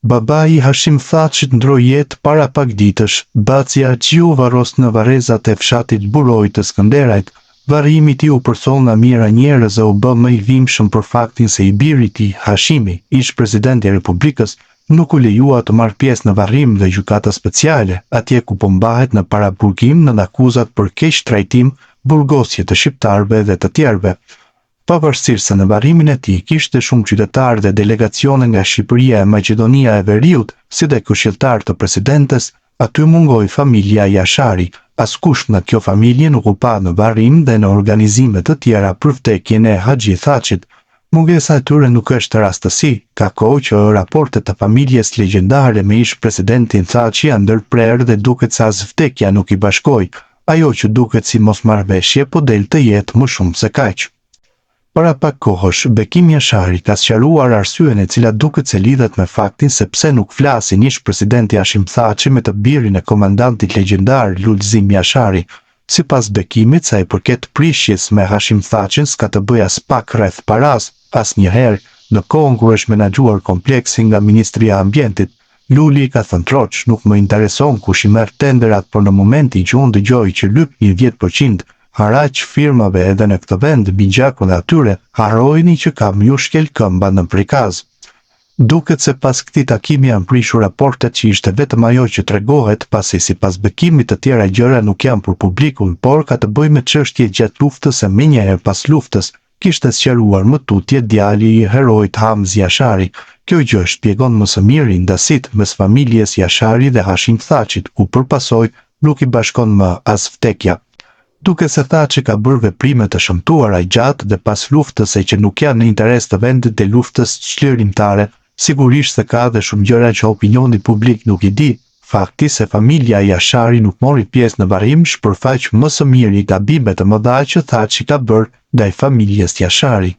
Babai i Hashim Thachit ndroi jetë para pak ditësh, Bacia Qiu varros në varrezat e fshatit Buroj të Skënderajt. Varrimi i tij u përtholl nga mira njerëz dhe u bë më i dhimbshëm për faktin se i biri i tij, Hashimi, ish presidenti i Republikës, nuk u lejua të marrë pjesë në varrim dhe gjykata speciale, atje ku po mbahet në paraburgim në akuzat për keq trajtim, burgosje të shqiptarëve dhe të tjerëve. Pavarësisht se në varrimin e tij kishte shumë qytetarë dhe delegacione nga Shqipëria e Maqedonia e Veriut, si dhe këshilltar të presidentes, aty mungoi familja Jashari. Askush nga kjo familje nuk u pa në varrim dhe në organizime të tjera për vdekjen e Haxhi Thachit. Mungesa e tyre nuk është rastësi, ka kohë që raportet të familjes legjendare me ish presidentin Thaçi janë ndërprerë dhe duket se as vdekja nuk i bashkoi. Ajo që duket si mosmarrveshje po del të jetë më shumë se kaq. Para pak kohësh, Bekim Jashari ka sqaruar arsyen e cila duket se lidhet me faktin se pse nuk flasin ish presidenti Hashim Thaçi me të birin e komandantit legjendar Lulzim Jashari. Sipas Bekimit, sa i përket prishjes me Hashim Thachin s'ka të bëj as pak rreth paras, asnjëherë, në kohën kur është menaxhuar kompleksi nga Ministria e Ambientit. Luli ka thënë troç, nuk më intereson kush i merr tenderat, por në momentin që unë dëgjoj që lyp një 10% haraq firmave edhe në këtë vend mbi gjakun e atyre, harrojeni që kam ju shkel këmba në prikaz. Duket se pas këtij takimi janë prishur raportet që ishte vetëm ajo që tregohet, pasi sipas Bekimit të tjera gjëra nuk janë për publikun, por ka të bëjë me çështje gjatë luftës e menjëherë pas luftës, kishte sqaruar më tutje djali i heroit Hamzi Jashari. Kjo gjë shpjegon më së miri ndasitë mes familjes Jashari dhe Hashim Thachit, ku përpasoj nuk i bashkon më as vdekja. Duke se Thaçi ka bërë veprime të shëmtuara gjatë dhe pas luftës e që nuk janë në interes të vendit dhe luftës çlirimtare, sigurisht se ka dhe shumë gjëra që opinioni publik nuk i di. Fakti se familja Jashari nuk mori pjesë në varrim shpërfaq më së miri gabimet e mëdha që Thaçi ka bërë ndaj familjes Jashari.